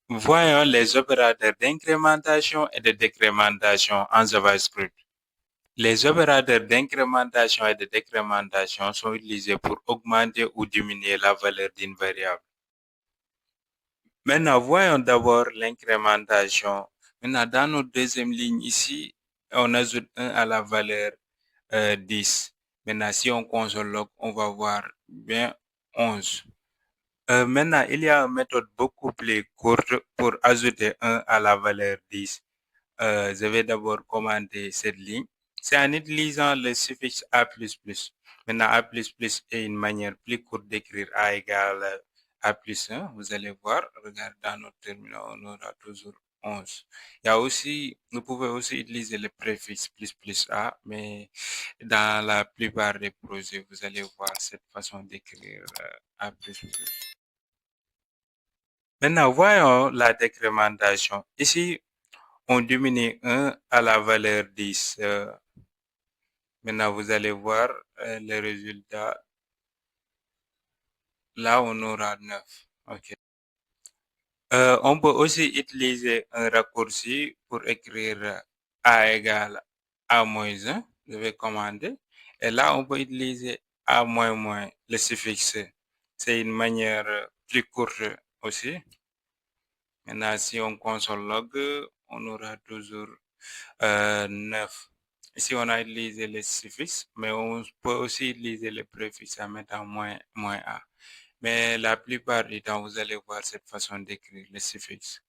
Voyons les opérateurs d'incrémentation et de décrémentation en JavaScript. Les opérateurs d'incrémentation et de décrémentation sont utilisés pour augmenter ou diminuer la valeur d'une variable. Maintenant, voyons d'abord l'incrémentation. Maintenant, dans notre deuxième ligne ici, on ajoute 1 à la valeur 10. Maintenant, si on console log, on va voir bien 11. Maintenant, il y a une méthode beaucoup plus courte pour ajouter 1 à la valeur 10. Je vais d'abord commenter cette ligne. C'est en utilisant le suffixe A++. Maintenant, A++ est une manière plus courte d'écrire A égale A plus 1. Vous allez voir, regardez dans notre terminal, on aura toujours 11. Il y a aussi, vous pouvez aussi utiliser le préfixe plus A, mais dans la plupart des projets, vous allez voir cette façon d'écrire A++. Maintenant, voyons la décrémentation. Ici, on diminue 1 à la valeur 10. Maintenant, vous allez voir le résultat. Là, on aura 9. OK. On peut aussi utiliser un raccourci pour écrire A égale A moins 1. Je vais commander. Et là, on peut utiliser A moins moins, le suffixe. C'est une manière plus courte aussi. Maintenant, si on console log, on aura toujours 9. Ici, on a utilisé le suffixe, mais on peut aussi utiliser le préfixe en mettant moins A. Mais la plupart du temps, vous allez voir cette façon d'écrire le suffixe.